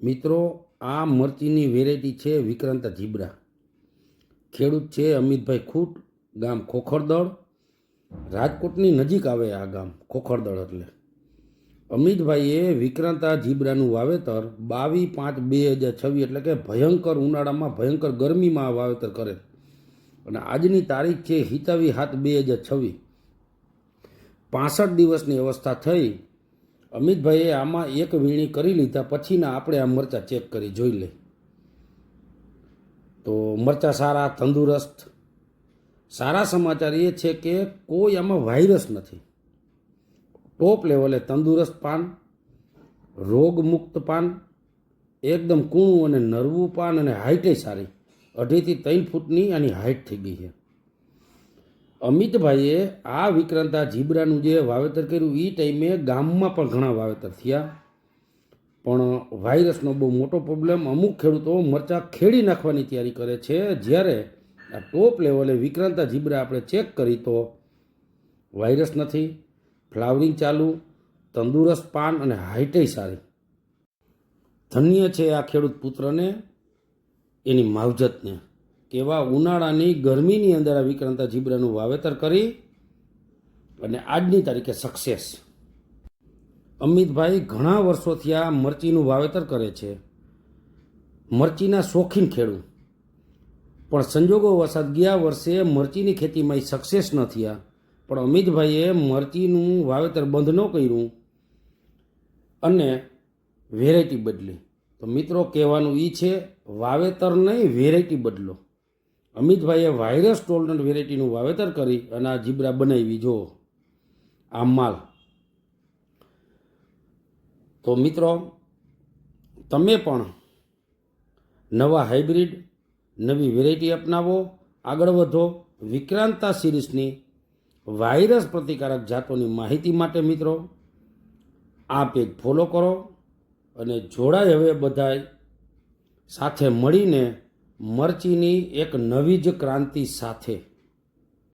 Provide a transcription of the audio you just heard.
મિત્રો, આ મરચીની વેરાયટી છે વિક્રાંતા જીબ્રા. ખેડૂત છે અમિતભાઈ ખૂટ, ગામ ખોખરદળ, રાજકોટની નજીક આવે આ ગામ ખોખરદળ. એટલે અમિતભાઈએ વિક્રાંતા જીબ્રાનું વાવેતર 22/5/2026 એટલે કે ભયંકર ઉનાળામાં ભયંકર ગરમીમાં આ વાવેતર કરે. અને આજની તારીખ છે 27/7/2026. 65 દિવસની અવસ્થા થઈ. અમિતભાઈએ આમાં એક વીણી કરી લીધા પછીના આપણે આ મરચાં ચેક કરી જોઈ લઈ તો મરચાં સારા, તંદુરસ્ત. સારા સમાચાર એ છે કે કોઈ આમાં વાયરસ નથી. ટોપ લેવલે તંદુરસ્ત પાન, રોગમુક્ત પાન, એકદમ કૂણું અને નરવું પાન, અને હાઇટે સારી. 2.5 થી 3 ફૂટની આની હાઇટ થઈ ગઈ છે. અમિતભાઈએ આ વિક્રાંતા જીબ્રાનું જે વાવેતર કર્યું એ ટાઈમે ગામમાં પણ ઘણા વાવેતર થયા, પણ વાયરસનો બહુ મોટો પ્રોબ્લેમ. અમુક ખેડૂતો મરચાં ખેડી નાખવાની તૈયારી કરે છે. જ્યારે આ ટોપ લેવલે વિક્રાંતા જીબ્રા આપણે ચેક કરી તો વાયરસ નથી, ફ્લાવરિંગ ચાલુ, તંદુરસ્ત પાન અને હાઇટે સારી. ધન્ય છે આ ખેડૂત પુત્રને, એની માવજતને. કેવા ઉનાળાની ગરમીની અંદર આ વિક્રાંતા જીબ્રાનું વાવેતર કરી અને આજની તારીખે સક્સેસ. અમિતભાઈ ઘણા વર્ષોથી આ મરચીનું વાવેતર કરે છે. મરચીના શોખીન ખેડૂત, પણ સંજોગો વસાત ગયા વર્ષે મરચીની ખેતીમાં સક્સેસ ન થયા. પણ અમિતભાઈએ મરચીનું વાવેતર બંધ ન કર્યું અને વેરાયટી બદલી. તો મિત્રો, કહેવાનું એ છે વાવેતર નહીં, વેરાયટી બદલો. અમિતભાઈએ વાયરસ ટોલરન્ટ વેરાયટીનું વાવેતર કરી અને આ જીબ્રા બનાવી. જો આ માલ. તો મિત્રો, તમે પણ નવા હાઇબ્રિડ, નવી વેરાયટી અપનાવો, આગળ વધો. વિક્રાંતા સિરીઝની વાયરસ પ્રતિકારક જાતોની માહિતી માટે મિત્રો આ પેજ ફોલો કરો અને જોડાય હવે બધાય સાથે મળીને મરચીની એક નવી જ ક્રાંતિ સાથે.